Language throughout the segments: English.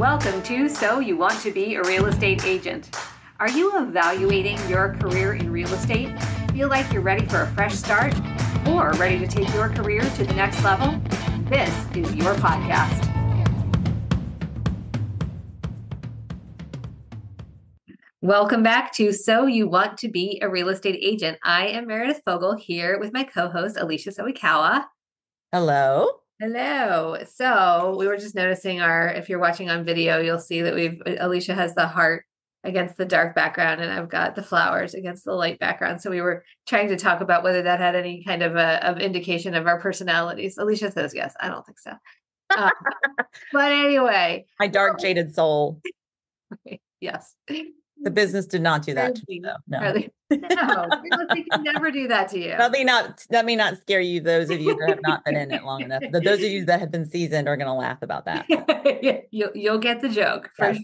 Welcome to So You Want to Be a Real Estate Agent. Are you evaluating your career in real estate? Feel like you're ready for a fresh start? Or ready to take your career to the next level? This is your podcast. Welcome back to So You Want to Be a Real Estate Agent. I am Meredith Fogel here with my co-host, Alicia Soikawa. Hello. Hello. So we were just noticing if you're watching on video, you'll see that Alicia has the heart against the dark background and I've got the flowers against the light background. So we were trying to talk about whether that had any kind of indication of our personalities. Alicia says, yes, I don't think so. But anyway. My dark jaded soul. Yes. The business did not do that to me, though. No. No, realistic can never do that to you. Let me not scare you, those of you that have not been in it long enough. Those of you that have been seasoned are going to laugh about that. You'll get the joke for sure.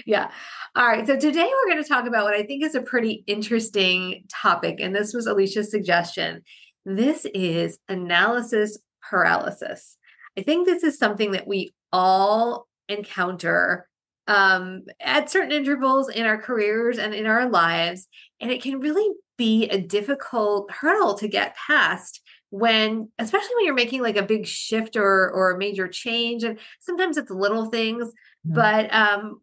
Yeah. All right. So today we're going to talk about what I think is a pretty interesting topic. And this was Alicia's suggestion. This is analysis paralysis. I think this is something that we all encounter at certain intervals in our careers and in our lives. And it can really be a difficult hurdle to get past especially when you're making like a big shift or a major change. And sometimes it's little things. But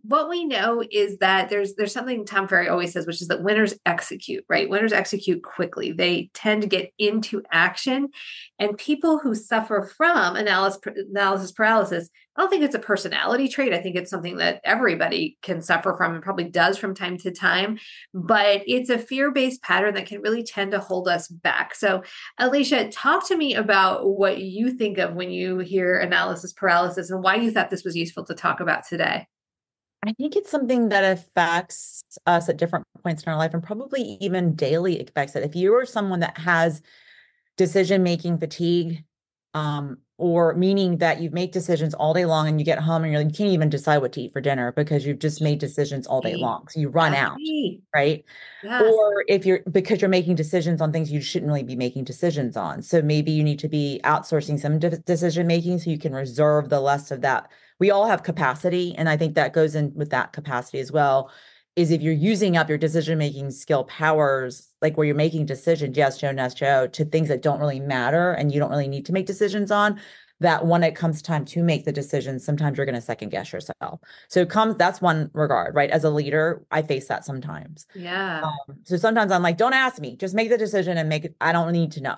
what we know is that there's something Tom Ferry always says, which is that winners execute, right? Winners execute quickly. They tend to get into action. And people who suffer from analysis paralysis, I don't think it's a personality trait. I think it's something that everybody can suffer from and probably does from time to time. But it's a fear-based pattern that can really tend to hold us back. So, Alicia, talk to me about what you think of when you hear analysis paralysis and why you thought this was useful to talk about today. I think it's something that affects us at different points in our life and probably even daily affects it. If you are someone that has decision-making fatigue, or meaning that you make decisions all day long and you get home and you can't even decide what to eat for dinner because you've just made decisions all day long. So you run out, right? Yes. Or because you're making decisions on things you shouldn't really be making decisions on. So maybe you need to be outsourcing some decision-making so you can reserve the less of that. We all have capacity. And I think that goes in with that capacity as well, is if you're using up your decision-making skill powers, like where you're making decisions, yes, no, to things that don't really matter and you don't really need to make decisions on, that when it comes time to make the decisions, sometimes you're going to second guess yourself. So that's one regard, right? As a leader, I face that sometimes. Yeah. So sometimes I'm like, don't ask me, just make the decision and make it. I don't need to know.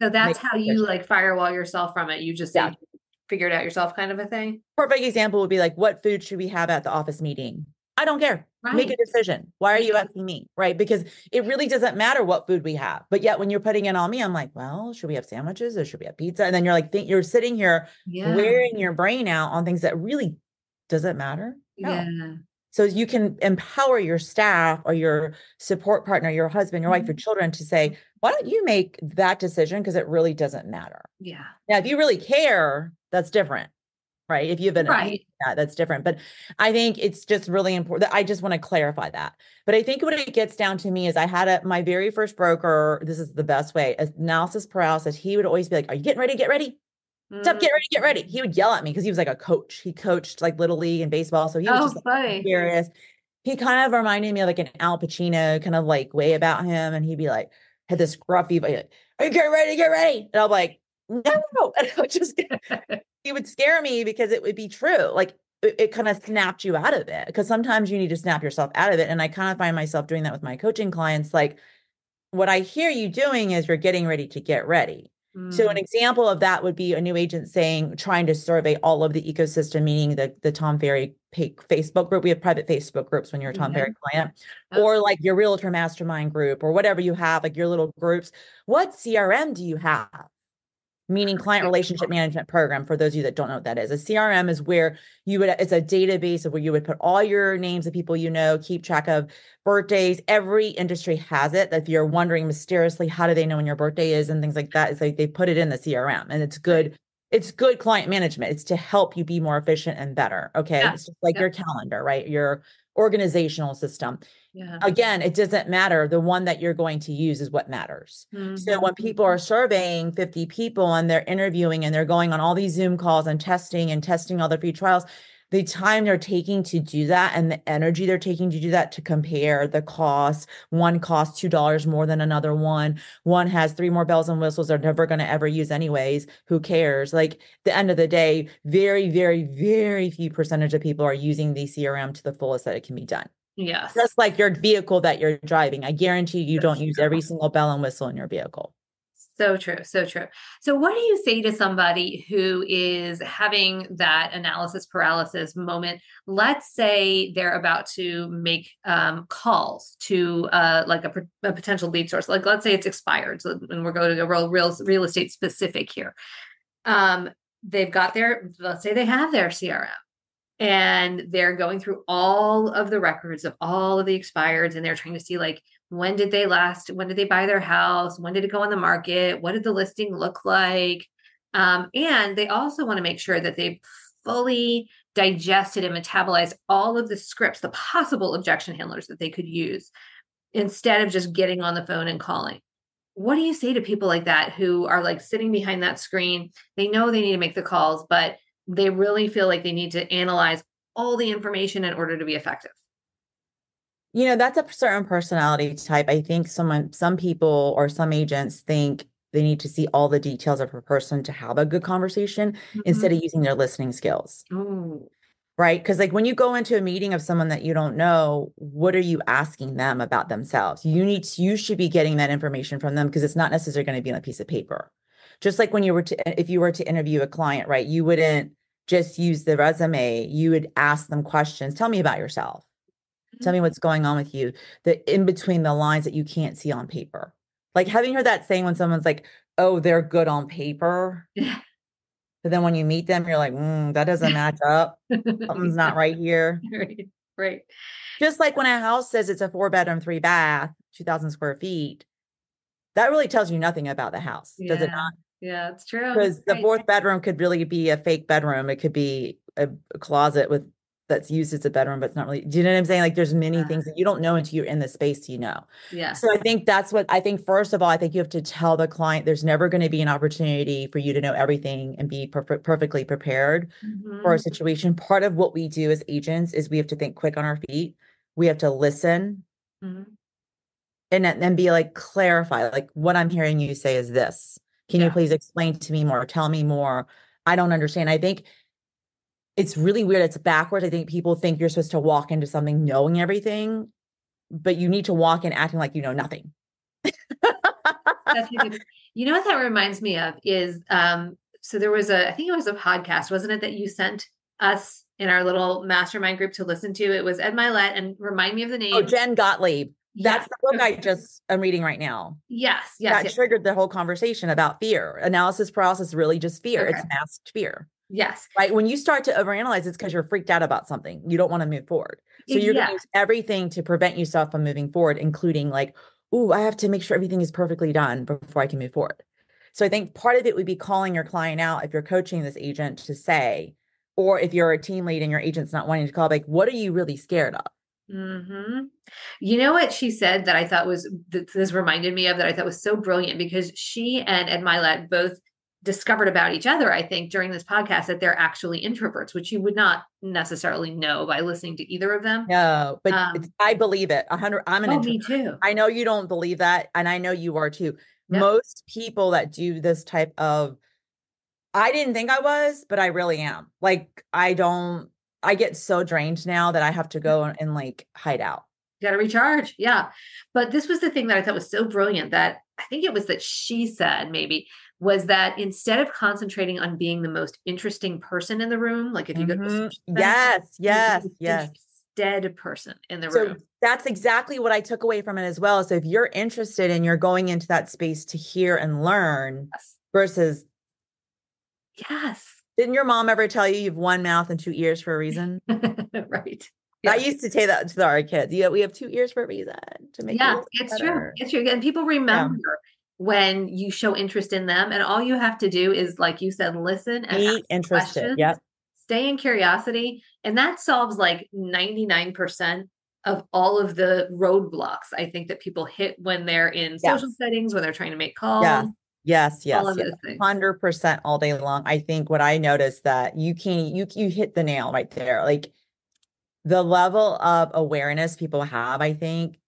So that's how you firewall yourself from it. You just say, figure it out yourself kind of a thing. Perfect example would be like, what food should we have at the office meeting? I don't care. Right. Make a decision. Why are you asking me? Right? Because it really doesn't matter what food we have. But yet when you're putting it on me, I'm like, well, should we have sandwiches or should we have pizza? And then you're like, you're sitting here wearing your brain out on things that really doesn't matter. No. Yeah. So you can empower your staff or your support partner, your husband, your wife, your children to say, why don't you make that decision? Because it really doesn't matter. Yeah. Now, if you really care, that's different. Right. If you have an opinion, that's different. But I think it's just really important. I just want to clarify that. But I think what it gets down to me is I had my very first broker. This is the best way. Analysis paralysis. He would always be like, are you getting ready? Get ready. Stop, get ready, get ready. He would yell at me because he was like a coach. He coached like Little League and baseball. So he was just serious. He kind of reminded me of like an Al Pacino kind of like way about him. And he'd be like, had this gruffy, like, are you getting ready? Get ready. And I'm like, no. And I would just he would scare me because it would be true. Like it kind of snapped you out of it because sometimes you need to snap yourself out of it. And I kind of find myself doing that with my coaching clients. Like what I hear you doing is you're getting ready to get ready. So an example of that would be a new agent trying to survey all of the ecosystem, meaning the Tom Ferry Facebook group. We have private Facebook groups when you're a Tom Ferry client, or like your realtor mastermind group or whatever you have, like your little groups. What CRM do you have? Meaning client relationship management program. For those of you that don't know what that is, a CRM is where it's a database of where you would put all your names of people you know, keep track of birthdays. Every industry has it. If you're wondering mysteriously, how do they know when your birthday is and things like that, it's like they put it in the CRM and it's good. It's good client management. It's to help you be more efficient and better. Okay. It's just like your calendar, right? Your organizational system. Again, it doesn't matter. The one that you're going to use is what matters. So when people are surveying 50 people and they're interviewing and they're going on all these Zoom calls and testing all the free trials, the time they're taking to do that and the energy they're taking to do that, to compare the cost. One costs $2 more than another one. One has three more bells and whistles they're never going to ever use anyways. Who cares? Like, the end of the day, very, very, very few percentage of people are using the CRM to the fullest that it can be done. Yes. Just like your vehicle that you're driving. I guarantee you That's don't use true. every single bell and whistle in your vehicle. So true. So true. So, what do you say to somebody who is having that analysis paralysis moment? Let's say they're about to make calls to like a potential lead source. Like, let's say it's expired. So, and we're going to go real estate specific here. They've got let's say they have their CRM and they're going through all of the records of all of the expireds, and they're trying to see, like, when did they buy their house, when did it go on the market, what did the listing look like, and they also want to make sure that they've fully digested and metabolized all of the scripts, the possible objection handlers that they could use, instead of just getting on the phone and calling. What do you say to people like that who are like sitting behind that screen? They know they need to make the calls, but they really feel like they need to analyze all the information in order to be effective. That's a certain personality type. I think some people or some agents think they need to see all the details of a person to have a good conversation instead of using their listening skills. Oh, Right? Because, like, when you go into a meeting of someone that you don't know, what are you asking them about themselves? You should be getting that information from them, because it's not necessarily going to be on a piece of paper. Just like if you were to interview a client, right? You wouldn't just use the resume. You would ask them questions. Tell me about yourself. Tell me what's going on with you. The in between the lines that you can't see on paper. Like, having heard that saying when someone's like, "Oh, they're good on paper." yeah. But then when you meet them, you're like, that doesn't match up. Something's not right here. Right. Right. Just like when a house says it's a 4-bedroom, 3-bath, 2,000 square feet, that really tells you nothing about the house, does it Yeah. not? Yeah, it's true. Because the Right. fourth bedroom could really be a fake bedroom. It could be a closet that's used as a bedroom, but it's not really. Do you know what I'm saying? Like, there's many things that you don't know until you're in the space, Yeah. So I think that's what I think. First of all, I think you have to tell the client there's never going to be an opportunity for you to know everything and be perfectly prepared for a Mhm. situation. Part of what we do as agents is we have to think quick on our feet. We have to listen Mhm. and then be like, clarify, like, what I'm hearing you say is this. Can you Yeah. please explain to me more? Tell me more. I don't understand. I think it's really weird. It's backwards. I think people think you're supposed to walk into something knowing everything, but you need to walk in acting like you know nothing. That's a good. You know what that reminds me of is so there was I think it was a podcast, wasn't it, that you sent us in our little mastermind group to listen to? It was Ed Milet, and remind me of the Oh, name. Jen Gottlieb. Yeah. That's the book Okay. I'm reading right now. Yes, yes, That yes. triggered the whole conversation about fear. Analysis paralysis is really just fear. Okay. It's masked fear. Yes. Right? When you start to overanalyze, it's because you're freaked out about something. You don't want to move forward. So you're going Yeah. to use everything to prevent yourself from moving forward, including like, oh, I have to make sure everything is perfectly done before I can move forward. So I think part of it would be calling your client out if you're coaching this agent to say, or if you're a team lead and your agent's not wanting to call, like, what are you really scared of? Hmm. You know what she said that I thought was this reminded me of, that I thought was so brilliant, because she and Ed Milet both discovered about each other, I think, during this podcast, that they're actually introverts, which you would not necessarily know by listening to either of them. No, but Um, I believe it. 100. I'm an oh, me introvert. too. I know you don't believe that, and I know you are too. Yep. Most people that do this type of, I didn't think I was, but I really am. Like, I get so drained now that I have to go and like hide out. Got to recharge. Yeah. But this was the thing that I thought was so brilliant, that I think it was that she said, maybe, was that instead of concentrating on being the most interesting person in the room, like if you go to a social event, Yes, be the yes, most yes. interested person in the So room. that's exactly what I took away from it as well. So if you're interested and you're going into that space to hear and learn Yes. versus, Yes. didn't your mom ever tell you have one mouth and two ears for a reason? Right. I Yeah. used to say that to our kids. Yeah, we have two ears for a reason, to make you Yeah. listen It's true. better. It's true. And people Yeah. remember when you show interest in them, and all you have to do is, like you said, listen and ask Be interested. questions, Yep. stay in curiosity. And that solves like 99% of all of the roadblocks, I think, that people hit when they're in social Yes. settings, when they're trying to make Yes. calls. Yes, all yes, of yes. those things. 100% all day long. I think what I noticed that you hit the nail right there. Like the level of awareness people have, I think,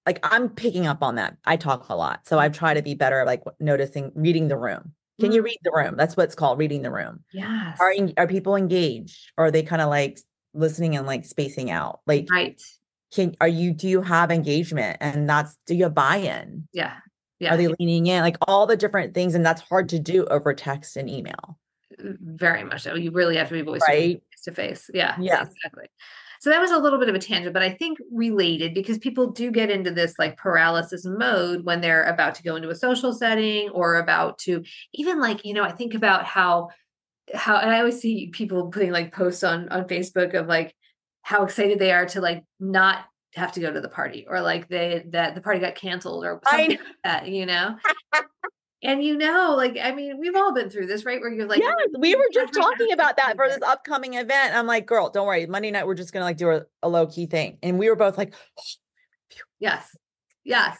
like I'm picking up on that. I talk a lot. So I try to be better, like noticing, reading the room. Can you Mm, read the room? That's what it's called, reading the room. Are yes. are people engaged? Or are they kind of like listening and like spacing out? Like, Right. do you have engagement? And do you have buy-in? Yeah. Are Yeah. they leaning in? Like all the different things. And that's hard to do over text and email, Very much so. You really have to be voice right? to face. Yeah, Yeah. exactly. So that was a little bit of a tangent, but I think related because people do get into this like paralysis mode when they're about to go into a social setting or about to even like, I think about and I always see people putting like posts on Facebook of like how excited they are to like not have to go to the party or like that the party got canceled or something I like that. And like, I mean, we've all been through this, right? Where you're like, Yes, we were just every talking about that for this aspect. upcoming event. I'm like, girl, don't worry. Monday night, we're just gonna like do a low key thing. And we were both Yes. Yes.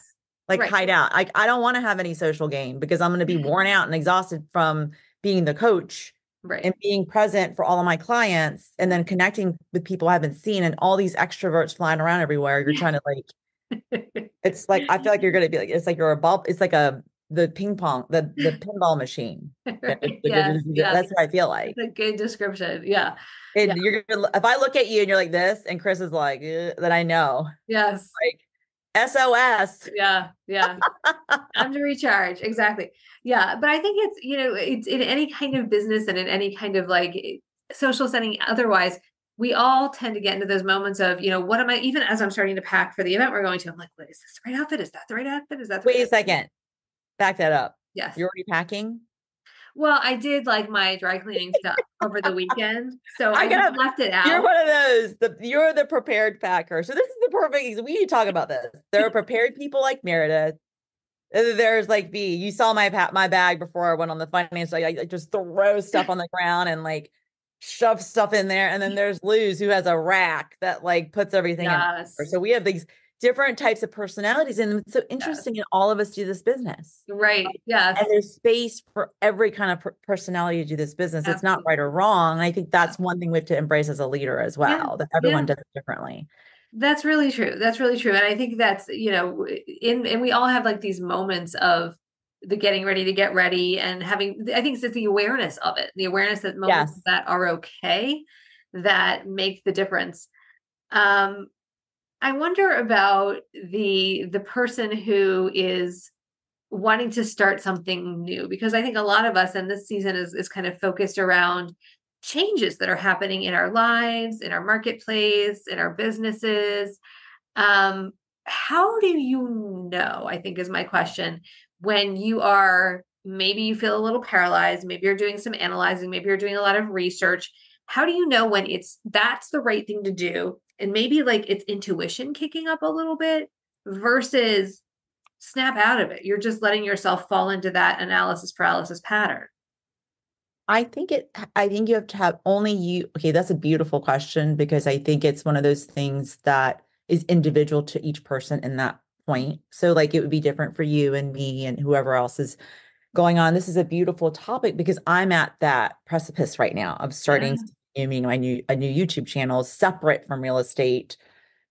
like Right. hide out. I don't want to have any social game because I'm gonna be worn out and exhausted from being the coach Right. and being present for all of my clients and then connecting with people I haven't seen and all these extroverts flying around everywhere. You're trying to like, it's like I feel like you're gonna be like, it's like you're a ball, it's like the ping pong, the pinball machine. Yes. Yes. That's what I feel like. That's a good description. Yeah. Yeah. And if I look at you and you're like this, and Chris is like, then I know, Yes. like SOS. Yeah. Yeah. Time to recharge. Exactly. Yeah. But I think it's in any kind of business and in any kind of like social setting. Otherwise, we all tend to get into those moments of, what am I, even as I'm starting to pack for the event we're going to, I'm like, what is this the right outfit? Is that the right outfit? Is that the right Wait a outfit? second, back that up. Yes. You're already packing. Well, I did like my dry cleaning stuff over the weekend. So I I have gotta. left it You're out. one of those. You're the prepared packer. So this is the perfect. We need to talk about this. There are prepared people like Meredith. There's like B. You saw my bag before I went on the finance. I just throw stuff on the ground and like shove stuff in there. And then there's Luz who has a rack that like puts everything in there. Yes. So we have these different types of personalities, and it's so Yes. interesting. And all of us do this business, Right. and Yes. there's space for every kind of personality to do this business. It's not right Absolutely. or wrong. And I think that's one thing we have to embrace as a leader as Yeah. well. That Yeah. everyone does it differently. That's really true. That's really true. And I think that's, and we all have like these moments of the getting ready to get ready and having, I think it's the awareness of it, the awareness that moments Yes. that are okay that make the difference. Um, I wonder about the person who is wanting to start something new because I think a lot of us and this season is kind of focused around changes that are happening in our lives, in our marketplace, in our businesses. How do you know, I think is my question, when maybe you feel a little paralyzed, maybe you're doing some analyzing, maybe you're doing a lot of research. How do you know when that's the right thing to do? And maybe like it's intuition kicking up a little bit versus snap out of it. You're just letting yourself fall into that analysis paralysis pattern. I think you have to have only you. Okay, that's a beautiful question because I think it's one of those things that is individual to each person in that point. So like it would be different for you and me and whoever else is going on. This is a beautiful topic because I'm at that precipice right now of Yeah. starting a new YouTube channel separate from real estate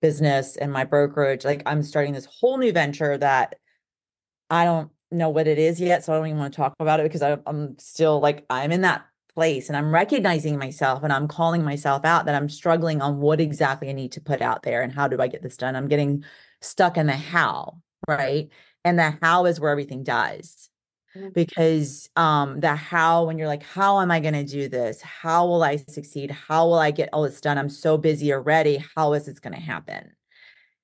business and my brokerage. Like I'm starting this whole new venture that I don't know what it is yet, so I don't even want to talk about it because I'm still like I'm in that place and I'm recognizing myself and I'm calling myself out that I'm struggling on what exactly I need to put out there and how do I get this done. I'm getting stuck in the how, right? And the how is where everything dies because the how when you're like how am I going to do this, how will I succeed, how will I get all this done, I'm so busy already, how is this going to happen?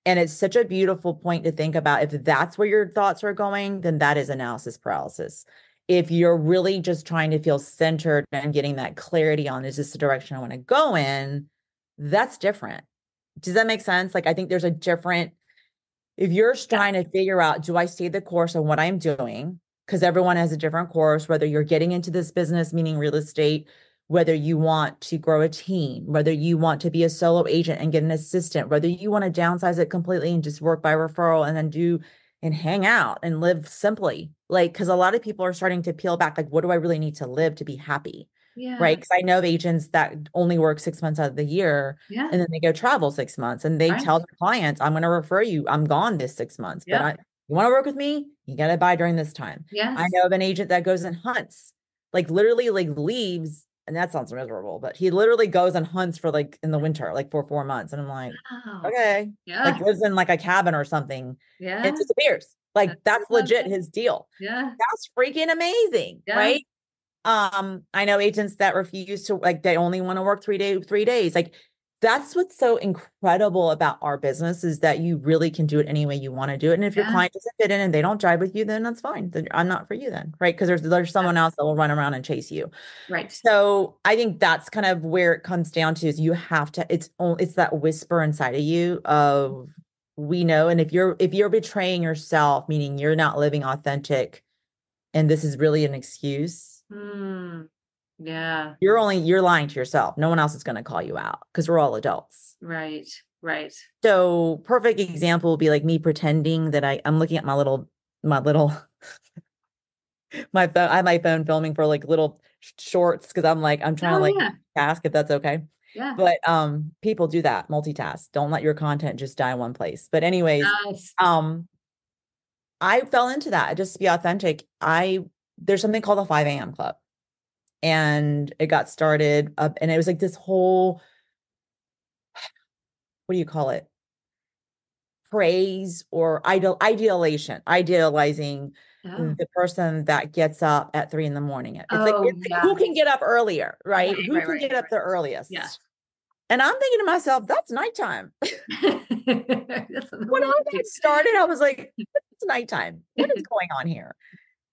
And it's such a beautiful point to think about. If that's where your thoughts are going, then that is analysis paralysis. If you're really just trying to feel centered and getting that clarity on, is this the direction I want to go in? That's different. Does that make sense? Like, I think there's a different, if you're Yeah. trying to figure out, do I stay the course on what I'm doing? Because everyone has a different course, whether you're getting into this business, meaning real estate, whether you want to grow a team, whether you want to be a solo agent and get an assistant, whether you want to downsize it completely and just work by referral and then do and hang out and live simply. Like, because a lot of people are starting to peel back, like, what do I really need to live to be happy? Right. Yeah. Because I know of agents that only work 6 months out of the year Yeah. and then they go travel 6 months and they Right. tell their clients, I'm going to refer you. I'm gone this 6 months, but Yep. you want to work with me? You got to buy during this time. I Yes. know of an agent that goes and hunts, like literally like leaves. And that sounds miserable, but he literally goes and hunts for like in the winter, like for 4 months. And I'm like, Wow. okay, like Yeah. lives in like a cabin or something and Yeah. disappears. Like That's that's legit okay. his deal. Yeah. That's freaking amazing, Yeah. right? I know agents that refuse to like they only want to work 3 days. Like that's what's so incredible about our business is that you really can do it any way you want to do it. And if your Yeah. client doesn't fit in and they don't jive with you, then that's fine. Then I'm not for you then, right? Because there's Yeah. someone else that will run around and chase you. Right. So I think that's kind of where it comes down to is you have to, it's that whisper inside of you of we know. And if you're betraying yourself, meaning you're not living authentic, and this is really an excuse, Mm. Yeah. you're lying to yourself. No one else is going to call you out because we're all adults. Right. Right. So perfect example would be like me pretending that I'm looking at my little my phone. I have my phone filming for like little shorts because I'm trying to Oh like yeah. task if that's okay. Yeah. But people do that, multitask. Don't let your content just die in one place. But anyways, Yes. um I fell into that just to be authentic. There's something called the 5 a.m. club. And it got started up and it was like this whole, what do you call it? Praise or idealizing Oh. the person that gets up at 3 in the morning. Oh It's like yeah. who can get up earlier, Right. right? Who Right. can Right. get up the Yeah. earliest? And I'm thinking to myself, that's nighttime. That's in the When middle I of the got started, I was like, it's nighttime. What is day. going on here?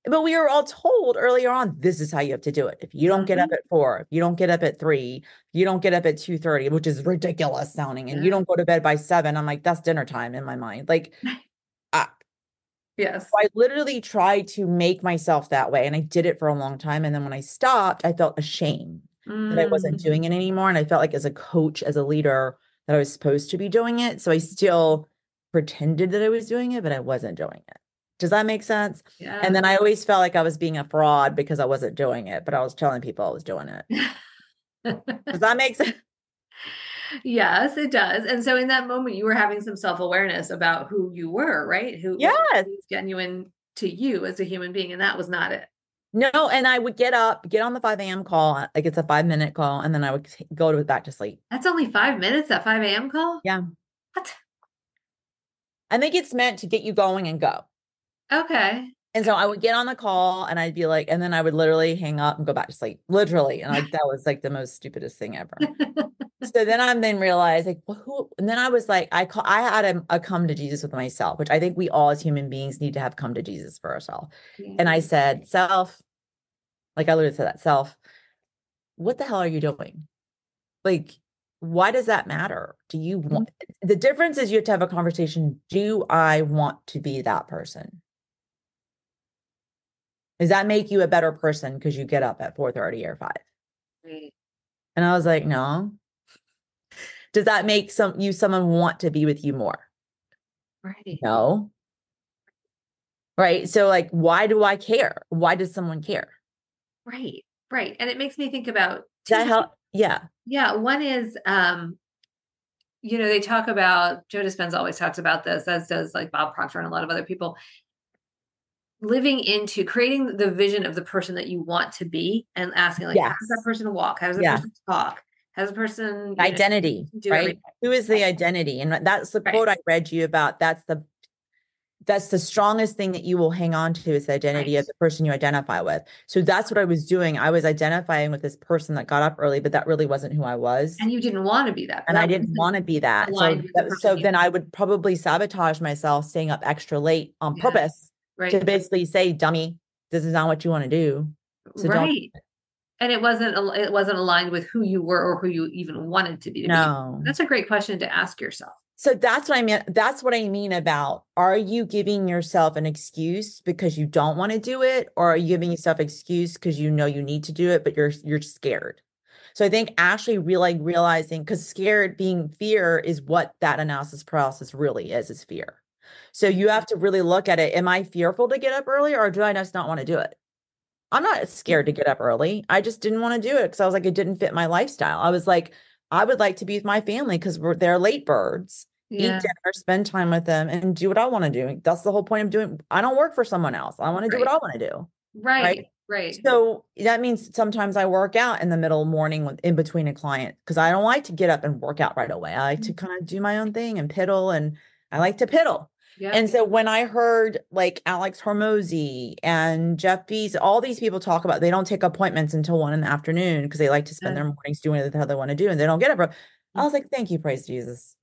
But we were all told earlier on, this is how you have to do it. If you don't get up Mhm. at 4, if you don't get up at 3, you don't get up at 2:30, which is ridiculous sounding, and you Yeah. don't go to bed by 7, I'm like, that's dinner time in my mind. Like, I, Yes. I literally tried to make myself that way, and I did it for a long time. And then when I stopped, I felt ashamed that I wasn't Mm. doing it anymore. And I felt like as a coach, as a leader, that I was supposed to be doing it. So I still pretended that I was doing it, but I wasn't doing it. Does that make sense? And Yeah. then I always felt like I was being a fraud because I wasn't doing it, but I was telling people I was doing it. Does that make sense? Yes, it does. And so in that moment, you were having some self-awareness about who you were, right? Who what Yes. was genuine to you as a human being, and that was not it. No, and I would get up, get on the 5 a.m. call, like it's a 5-minute call, and then I would go to back to sleep. That's only 5 minutes, that 5 a.m. call? Yeah. What? I think it's meant to get you going and go. Okay. And so I would get on the call and I'd be like, and then I would literally hang up and go back to sleep, literally. And like that was like the most stupidest thing ever. So then I then realized like, well, and then I was like, I had a come to Jesus with myself, which I think we all as human beings need to have come to Jesus for ourselves. Yeah. And I said, self, like I literally said that, self, what the hell are you doing? Like, why does that matter? Do you want, the difference is you have to have a conversation. Do I want to be that person? Does that make you a better person because you get up at 4:30 or 5? Right. And I was like, no. Does that make someone want to be with you more? Right. No. Right. So like, why do I care? Why does someone care? Right. Right. And it makes me think about two That things. help? Yeah. Yeah. One is they talk about Joe Dispenza always talks about this, as does like Bob Proctor and a lot of other people, living into creating the vision of the person that you want to be and asking like, how does that Yes. person walk? How does that Yeah. person talk? How does the person, Identity, do right? everything? Who is the identity? And that's the Right. quote I read you about. That's the strongest thing that you will hang on to is the identity Right. of the person you identify with. So that's what I was doing. I was identifying with this person that got up early, but that really wasn't who I was. And you didn't want to be that. And I That didn't wasn't want to be that. aligned with the So person you. then I would probably sabotage myself staying up extra late on Yeah. purpose to Right. basically say, dummy, this is not what you want to do. So don't. Right. And it wasn't aligned with who you were or who you even wanted to be. No. That's a great question to ask yourself. So that's what I meant. That's what I mean about, are you giving yourself an excuse because you don't want to do it? Or are you giving yourself excuse because you know you need to do it, but you're scared? So I think actually realizing, because fear is what that analysis paralysis really is fear. So you have to really look at it. Am I fearful to get up early or do I just not want to do it? I'm not scared to get up early. I just didn't want to do it because I was like, it didn't fit my lifestyle. I was like, I would like to be with my family because they're late birds, eat Yeah. dinner, spend time with them, and do what I want to do. That's the whole point of doing. I don't work for someone else. I want to do what Right. I want to do. Right. Right. Right. So that means sometimes I work out in the middle of morning in between a client because I don't like to get up and work out right away. I like to kind of do my own thing and piddle, and I like to piddle. Yep. And so when I heard like Alex Hormozy and Jeff Bezos, all these people talk about they don't take appointments until 1 in the afternoon because they like to spend their mornings doing what the hell they want to do and they don't get up. I was like, thank you, praise Jesus.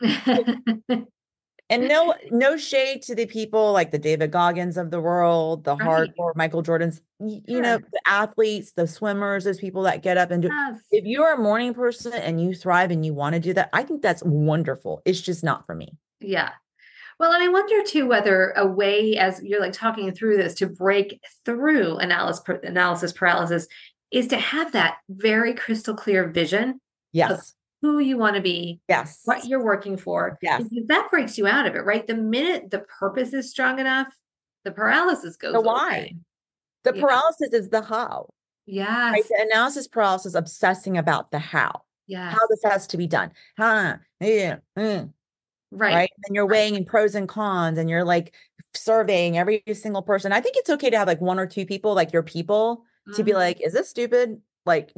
And no shade to the people like the David Goggins of the world, the Right. hardcore Michael Jordans, you know, Sure. the athletes, the swimmers, those people that get up and do. Yes. If you're a morning person and you thrive and you want to do that, I think that's wonderful. It's just not for me. Yeah. Well, and I wonder too whether a way, as you're like talking through this, to break through analysis paralysis is to have that very crystal clear vision of Yes. who you want to be, what Yes. you're working for. Yes. Because that breaks you out of it, right? The minute the purpose is strong enough, the paralysis goes The away. why. The Yeah. paralysis is the how. Right? Yes. The analysis paralysis obsessing about the how. Yes. How this has to be done. Yeah. Right. Right. And you're Right. weighing in pros and cons and you're like surveying every single person. I think it's okay to have like one or two people, like your people, to be Mhm. like, is this stupid? Like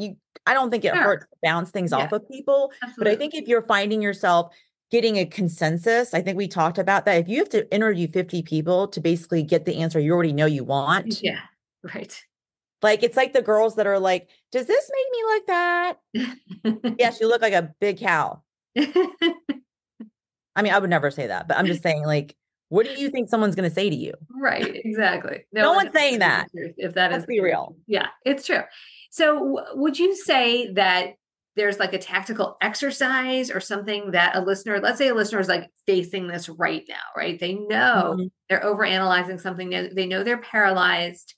I don't think it Sure. hurts to bounce things Yeah. off of people. But I Absolutely. think if you're finding yourself getting a consensus, I think we talked about that. If you have to interview 50 people to basically get the answer you already know you want, Yeah. Right. like it's like the girls that are like, does this make me like that? Yes, you look like a big cow. I mean, I would never say that, but I'm just saying, like, what do you think someone's going to say to you? Right, exactly. No No one one's knows saying that. the truth if that is Let's the be truth. real. Yeah, it's true. So would you say that there's like a tactical exercise or something that a listener, let's say a listener is like facing this right now, right? They know Mhm. they're overanalyzing something. They know they're paralyzed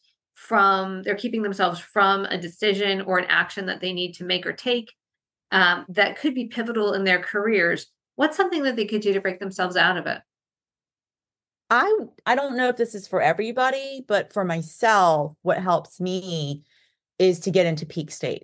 they're keeping themselves from a decision or an action that they need to make or take that could be pivotal in their careers. What's something that they could do to break themselves out of it? I don't know if this is for everybody, but for myself, what helps me is to get into peak state.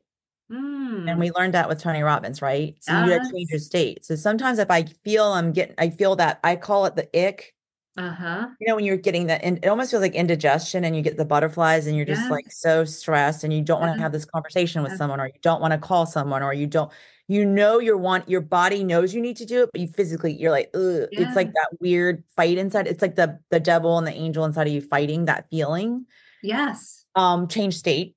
And Mm, we learned that with Tony Robbins, right? So you got to change your yes. state. So sometimes if I feel that I call it the ick. Uh-huh. You know, when you're getting that, and it almost feels like indigestion and you get the butterflies and you're just Yes. like so stressed and you don't want to Yes. have this conversation with Yes. someone or you don't want to call someone or you don't, your body knows you need to do it, but you physically, you're like, ugh, it's Yeah. like that weird fight inside. It's like the devil and the angel inside of you fighting that feeling. Yes. Change state.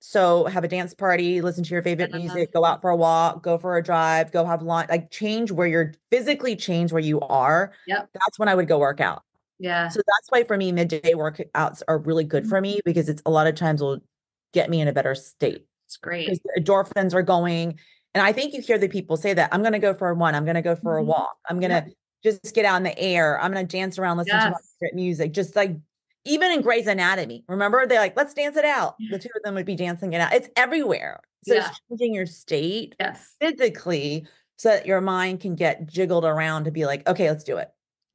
So have a dance party, listen to your favorite Yes. music, go out for a walk, go for a drive, go have lunch, like change where you are. Yep. That's when I would go work out. Yeah. So that's why for me, midday workouts are really good for me because it's a lot of times will get me in a better state It's because great. the endorphins are going. And I think you hear the people say that I'm going to go for a run. I'm going to go for a Mhm. walk. I'm going Yep. to just get out in the air. I'm going to dance around, listen to my Yes. favorite music. Just like even in Grey's Anatomy, remember they're like, let's dance it out. The two of them would be dancing it out. It's everywhere. So Yeah. it's changing your state Yes. physically so that your mind can get jiggled around to be like, okay, let's do it.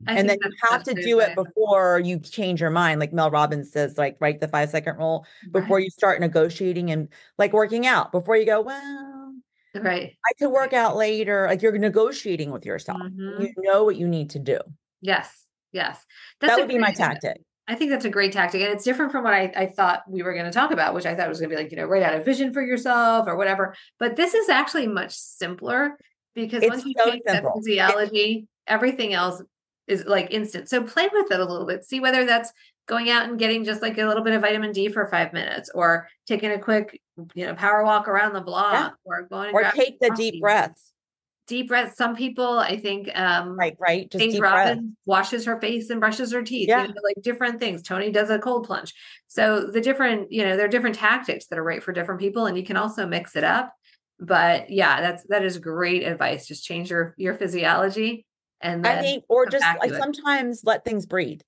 I And then think you that's have such to good do it advice. before you change your mind. Like Mel Robbins says, like, write the 5 second rule Right. before you start negotiating and like working out before you go, well, Right. I could work out later. Like you're negotiating with yourself. You Hmm. know what you need to do. Yes. Yes. That's That a would be great my idea. tactic. I think that's a great tactic. And it's different from what I thought we were going to talk about, which I thought was going to be like, write out a vision for yourself or whatever. But this is actually much simpler because once It's you so change that simple. physiology, everything else is like instant. So play with it a little bit. See whether that's going out and getting just like a little bit of vitamin D for 5 minutes or taking a quick, power walk around the Yeah. block or going and Or grabbing take the deep coffee. breaths. Deep breath. Some people, I think, Right. Just Paige deep breath. Robbins washes her face and brushes her teeth, Yeah. like different things. Tony does a cold plunge. So there are different tactics that are right for different people, and you can also mix it up. But yeah, that is great advice. Just change your physiology and I then think, or come just back like to it. sometimes let things breathe.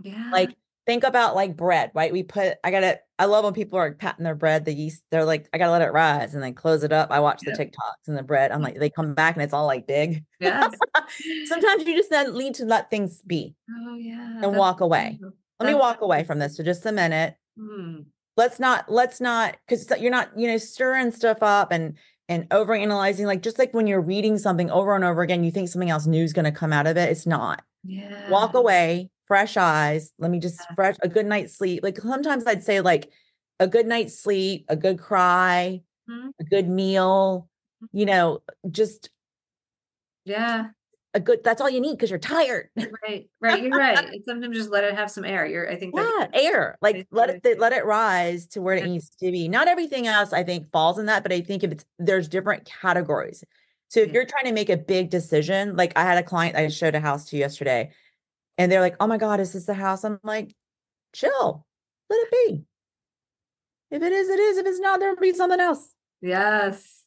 Yeah. Like think about like bread, right? I love when people are patting their bread, the yeast, they're like, I gotta let it rise and then close it up. I watch the Yeah. TikToks and the bread. I'm like, they come back and it's all like big. Yes. Sometimes you just then need to let things be Oh yeah. and walk away. Let me That's walk away from this for just a minute. hmm. Let's not, because you're not, stirring stuff up and overanalyzing. Like, just like when you're reading something over and over again, you think something else new is going to come out of it. It's not. Yeah. Walk away, fresh eyes. Let me just fresh a good night's sleep. Like sometimes I'd say like a good night's sleep, a good cry, Mhm. a good meal, just Yeah. that's all you need because you're tired. Right. Right. You're right. And sometimes just let it have some air. I think that Yeah, air. Like basically, let it rise to where it yeah. needs to be. Not everything else I think falls in that, but I think if there's different categories. So if Yeah. you're trying to make a big decision, like I had a client I showed a house to yesterday, and they're like, "Oh my God, is this the house?" I'm like, "Chill, let it be. If it is, it is. If it's not, there'll be something else. Yes.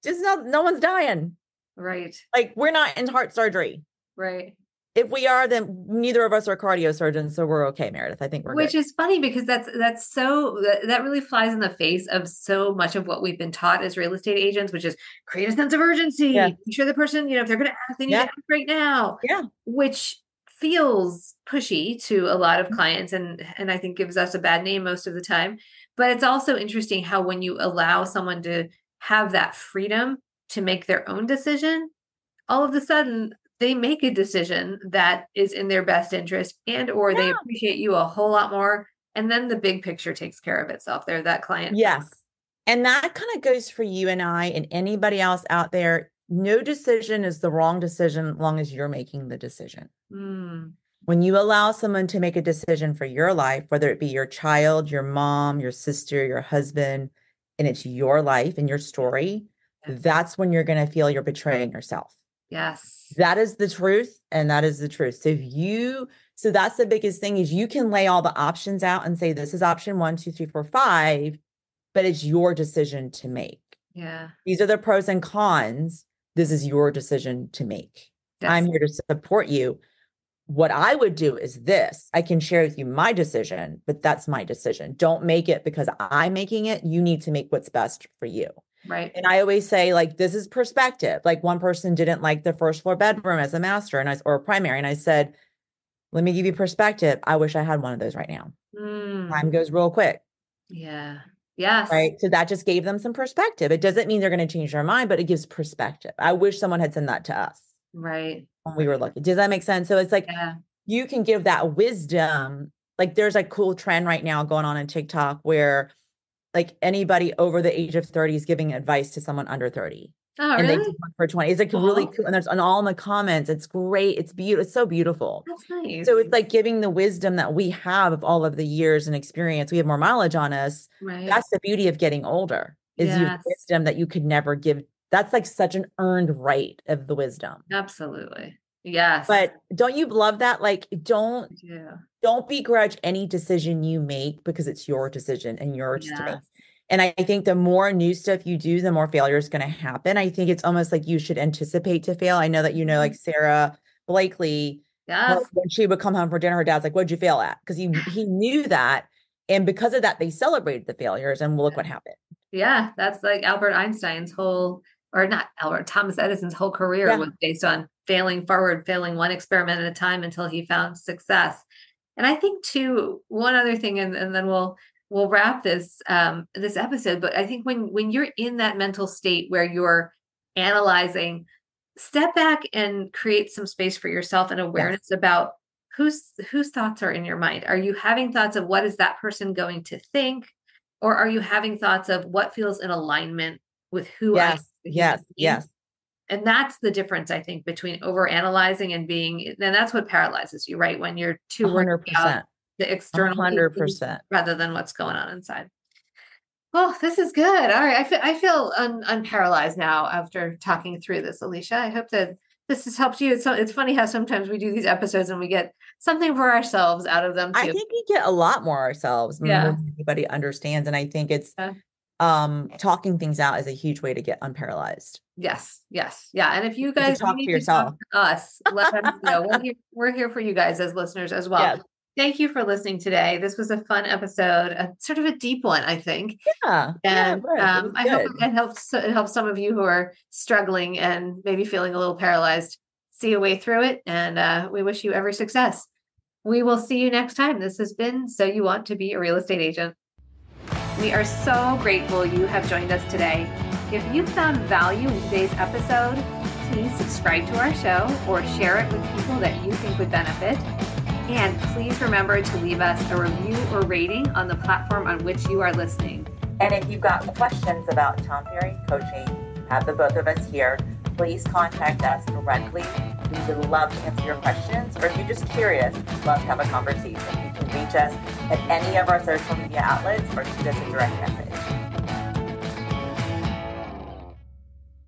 Just no one's dying. Right. Like we're not in heart surgery. Right. If we are, then neither of us are cardio surgeons, so we're okay, Meredith. I think we're Which good." is funny because that really flies in the face of so much of what we've been taught as real estate agents, which is create a sense of Yeah. urgency. Make sure the person, if they're going to act, they need to Yeah. act right now, Yeah. which feels pushy to a lot of clients and I think gives us a bad name most of the time. But it's also interesting how when you allow someone to have that freedom to make their own decision, all of a sudden they make a decision that is in their best interest and or they Yeah. appreciate you a whole lot more, and then the big picture takes care of itself. They're that client first. Yes. And that kind of goes for you and I and anybody else out there. No decision is the wrong decision as long as you're making the decision. Mm, When you allow someone to make a decision for your life, whether it be your child, your mom, your sister, your husband, and it's your life and your story, yeah. that's when you're going to feel you're betraying yourself. Yes. That is the truth, and that is the truth. So that's the biggest thing is you can lay all the options out and say, this is option 1, 2, 3, 4, 5, but it's your decision to make. Yeah. These are the pros and cons. This is your decision to make. I'm Yes. here to support you. What I would do is this. I can share with you my decision, but that's my decision. Don't make it because I'm making it. You need to make what's best for you. Right. And I always say, like, this is perspective. Like one person didn't like the first floor bedroom as a master or a primary. And I said, let me give you perspective. I wish I had one of those right now. Mm, Time goes real quick. yeah. Yes. Right. So that just gave them some perspective. It doesn't mean they're going to change their mind, but it gives perspective. I wish someone had said that to us Right. when we Right. were lucky. Does that make sense? So it's like Yeah. you can give that wisdom. Like there's a cool trend right now going on TikTok where like anybody over the age of 30 is giving advice to someone under 30. Oh, And they did really? one for 20. It's like really Oh, cool. And there's and all in the comments. It's great. It's beautiful. It's so beautiful. that's nice. So it's like giving the wisdom that we have of all of the years and experience. We have more mileage on us. Right. That's the beauty of getting older, is you have Yes. wisdom that you could never give. That's like such an earned right of the wisdom. Absolutely. Yes. But don't you love that? Like, Yeah. don't begrudge any decision you make because it's your decision and yours to make. Yes. And I think the more new stuff you do, the more failure is going to happen. I think it's almost like you should anticipate to fail. I know that like Sarah Blakely, Yes. when she would come home for dinner, her dad's like, "What'd you fail at?" Because he knew that, and because of that, they celebrated the failures. And look what happened. Yeah, that's like Albert Einstein's whole, or not Albert, Thomas Edison's whole career Yeah, was based on failing forward, failing one experiment at a time until he found success. And I think too, one other thing, and then we'll wrap this episode. But I think when you're in that mental state where you're analyzing, step back and create some space for yourself and yes, awareness about whose thoughts are in your mind. Are you having thoughts of what is that person going to think? Or are you having thoughts of what feels in alignment with who I am yes, as a human yes, being? yes, And that's the difference, I think, between over analyzing and being, and that's what paralyzes you, right? When you're too a worried hundred about percent, the a external hundred pieces percent. rather than what's going on inside. Well, this is good. All right. I feel unparalyzed now after talking through this, Alicia. I hope that this has helped you. It's funny how sometimes we do these episodes and we get something for ourselves out of them I too. think we get a lot more ourselves, more Yeah. than anybody understands, and I think it's Yeah. talking things out is a huge way to get unparalyzed. Yes, yes, yeah. And if you To guys talk to need to talk yourself. to us, let us know. We're here for you guys as listeners as well. Yes. Thank you for listening today. This was a fun episode, sort of a deep one, I think. Yeah, it And was. It was I hope good. it helps some of you who are struggling and maybe feeling a little paralyzed see a way through it. And we wish you every success. We will see you next time. This has been So You Want to Be a Real Estate Agent. We are so grateful you have joined us today. If you found value in today's episode, please subscribe to our show or share it with people that you think would benefit. And please remember to leave us a review or rating on the platform on which you are listening. And if you've got questions about Tom Ferry coaching, have the both of us here, please contact us directly. We would love to answer your questions. Or if you're just curious, we'd love to have a conversation. You can reach us at any of our social media outlets or shoot us a direct message.